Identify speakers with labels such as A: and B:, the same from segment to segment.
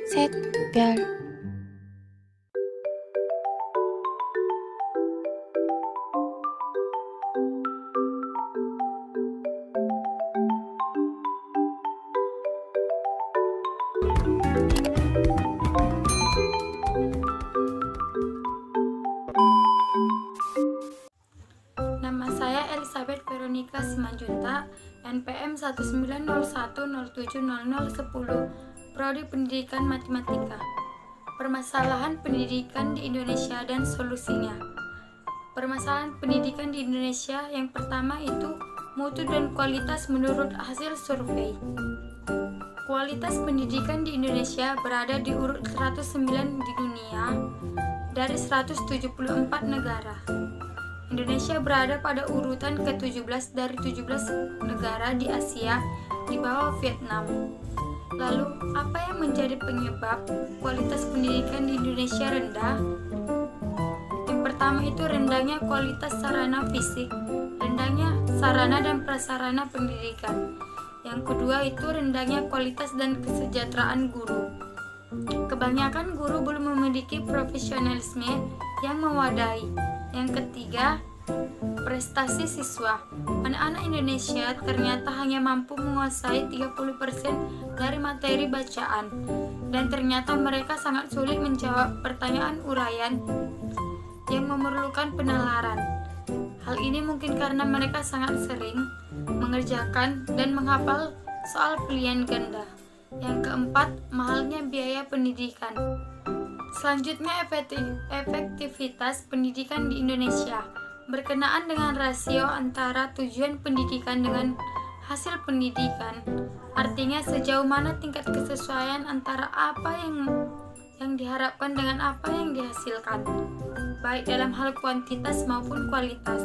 A: 샛별
B: Nama saya Elizabeth Veronica Simanjuntak, NPM 1901070010, Prodi Pendidikan Matematika. Permasalahan pendidikan di Indonesia dan solusinya. Permasalahan pendidikan di Indonesia yang pertama itu mutu dan kualitas menurut hasil survei. Kualitas pendidikan di Indonesia berada di urut 109 di dunia dari 174 negara. Indonesia berada pada urutan ke-17 dari 17 negara di Asia di bawah Vietnam. Lalu, apa yang menjadi penyebab kualitas pendidikan di Indonesia rendah? Yang pertama itu rendahnya kualitas sarana fisik, rendahnya sarana dan prasarana pendidikan. Yang kedua itu rendahnya kualitas dan kesejahteraan guru. Kebanyakan guru belum memiliki profesionalisme yang memadai. Yang ketiga, prestasi siswa. Anak-anak Indonesia ternyata hanya mampu menguasai 30% dari materi bacaan, dan ternyata mereka sangat sulit menjawab pertanyaan uraian yang memerlukan penalaran. Hal ini mungkin karena mereka sangat sering mengerjakan dan menghafal soal pilihan ganda. Yang keempat, mahalnya biaya pendidikan. Selanjutnya, efektivitas pendidikan di Indonesia berkenaan dengan rasio antara tujuan pendidikan dengan hasil pendidikan. Artinya sejauh mana tingkat kesesuaian antara apa yang diharapkan dengan apa yang dihasilkan, baik dalam hal kuantitas maupun kualitas.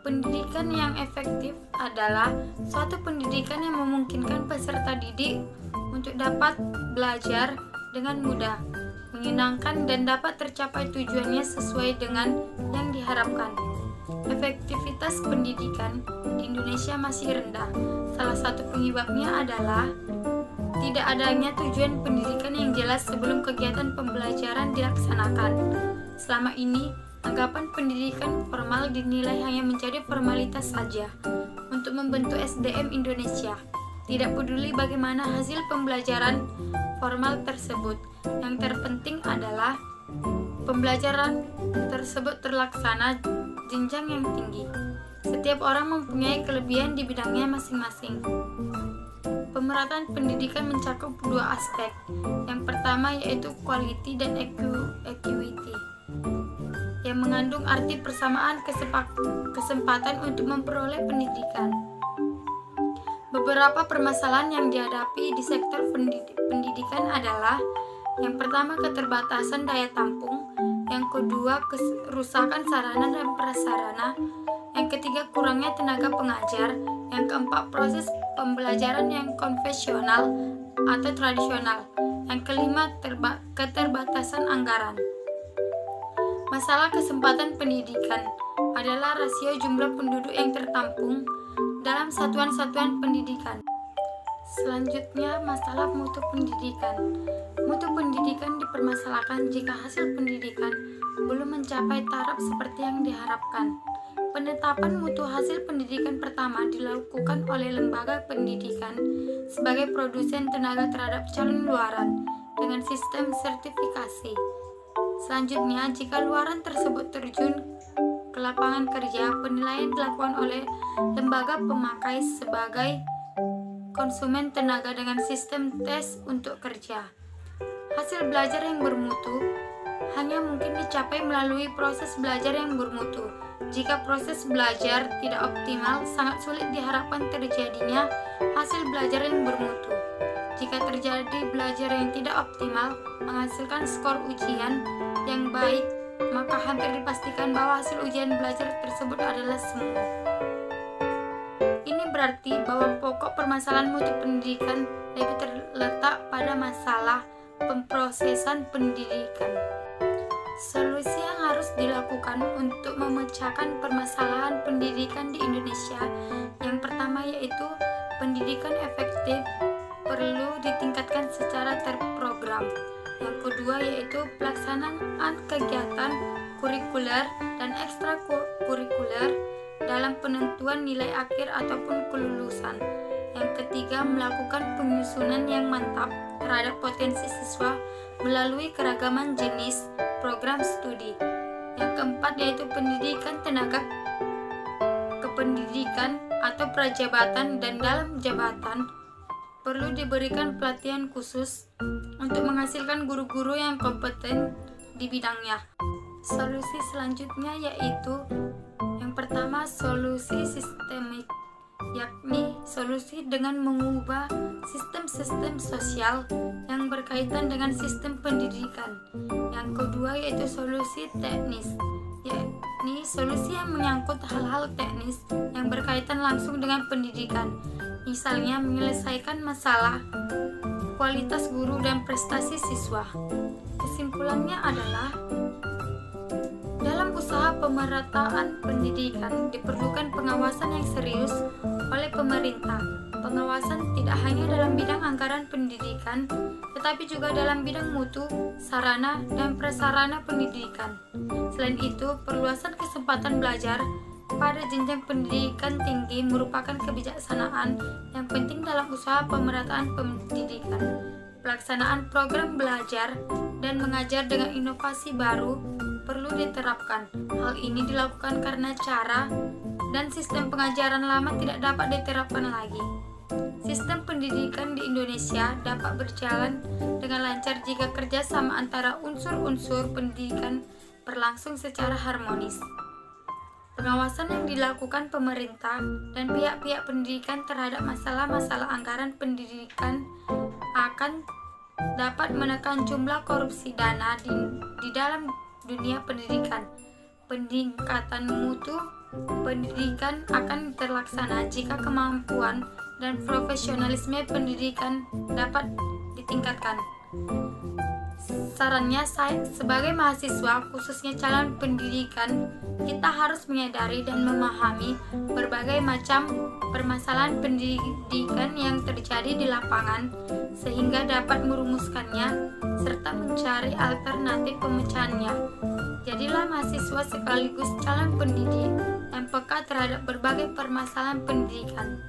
B: Pendidikan yang efektif adalah suatu pendidikan yang memungkinkan peserta didik untuk dapat belajar dengan mudah, menyenangkan, dan dapat tercapai tujuannya sesuai dengan yang diharapkan. Efektivitas pendidikan di Indonesia masih rendah. Salah satu penyebabnya adalah tidak adanya tujuan pendidikan yang jelas sebelum kegiatan pembelajaran dilaksanakan. Selama ini, anggapan pendidikan formal dinilai hanya menjadi formalitas saja untuk membentuk SDM Indonesia. Tidak peduli bagaimana hasil pembelajaran formal tersebut. Yang terpenting adalah pembelajaran tersebut terlaksana jenjang yang tinggi. Setiap orang mempunyai kelebihan di bidangnya masing-masing. Pemerataan pendidikan mencakup dua aspek. Yang pertama yaitu quality dan equity, yang mengandung arti persamaan kesempatan untuk memperoleh pendidikan. Beberapa permasalahan yang dihadapi di sektor pendidikan adalah: yang pertama, keterbatasan daya tampung; yang kedua, kerusakan sarana dan prasarana; yang ketiga, kurangnya tenaga pengajar; yang keempat, proses pembelajaran yang konvensional atau tradisional; yang kelima, keterbatasan anggaran. Masalah kesempatan pendidikan adalah rasio jumlah penduduk yang tertampung dalam satuan-satuan pendidikan. Selanjutnya, masalah mutu pendidikan. Mutu pendidikan dipermasalahkan jika hasil pendidikan belum mencapai taraf seperti yang diharapkan. Penetapan mutu hasil pendidikan pertama dilakukan oleh lembaga pendidikan sebagai produsen tenaga terhadap calon luaran dengan sistem sertifikasi. Selanjutnya, jika luaran tersebut terjun ke lapangan kerja, penilaian dilakukan oleh lembaga pemakai sebagai konsumen tenaga dengan sistem tes untuk kerja. Hasil belajar yang bermutu hanya mungkin dicapai melalui proses belajar yang bermutu. Jika proses belajar tidak optimal, sangat sulit diharapkan terjadinya hasil belajar yang bermutu. Jika terjadi belajar yang tidak optimal, menghasilkan skor ujian yang baik, maka hampir dipastikan bahwa hasil ujian belajar tersebut adalah semu. Ini berarti bahwa pokok permasalahan mutu pendidikan lebih terletak pada masalah pemrosesan pendidikan. Solusi yang harus dilakukan untuk memecahkan permasalahan pendidikan di Indonesia yang pertama yaitu pendidikan efektif perlu ditingkatkan secara terprogram. Yang kedua yaitu pelaksanaan kegiatan kurikuler dan ekstrakurikuler dalam penentuan nilai akhir ataupun kelulusan. Yang ketiga, melakukan penyusunan yang mantap terhadap potensi siswa melalui keragaman jenis program studi. Yang keempat yaitu pendidikan tenaga kependidikan atau prajabatan, dan dalam jabatan perlu diberikan pelatihan khusus untuk menghasilkan guru-guru yang kompeten di bidangnya. Solusi selanjutnya yaitu yang pertama, solusi sistemik, yakni solusi dengan mengubah sistem-sistem sosial yang berkaitan dengan sistem pendidikan. Yang kedua yaitu solusi teknis, yakni solusi yang menyangkut hal-hal teknis yang berkaitan langsung dengan pendidikan, misalnya menyelesaikan masalah kualitas guru dan prestasi siswa. Kesimpulannya adalah dalam usaha pemerataan pendidikan diperlukan pengawasan yang serius oleh pemerintah. Pengawasan tidak hanya dalam bidang anggaran pendidikan, tetapi juga dalam bidang mutu, sarana, dan prasarana pendidikan. Selain itu, perluasan kesempatan belajar pada jenjang pendidikan tinggi merupakan kebijaksanaan yang penting dalam usaha pemerataan pendidikan. Pelaksanaan program belajar dan mengajar dengan inovasi baru perlu diterapkan. Hal ini dilakukan karena cara dan sistem pengajaran lama tidak dapat diterapkan lagi. Sistem pendidikan di Indonesia dapat berjalan dengan lancar jika kerjasama antara unsur-unsur pendidikan berlangsung secara harmonis. Pengawasan yang dilakukan pemerintah dan pihak-pihak pendidikan terhadap masalah-masalah anggaran pendidikan akan dapat menekan jumlah korupsi dana di dalam dunia pendidikan. Peningkatan mutu pendidikan akan terlaksana jika kemampuan dan profesionalisme pendidikan dapat ditingkatkan. Sarannya, saya sebagai mahasiswa, khususnya calon pendidikan, kita harus menyadari dan memahami berbagai macam permasalahan pendidikan yang terjadi di lapangan sehingga dapat merumuskannya serta mencari alternatif pemecahannya. Jadilah mahasiswa sekaligus calon pendidik yang peka terhadap berbagai permasalahan pendidikan.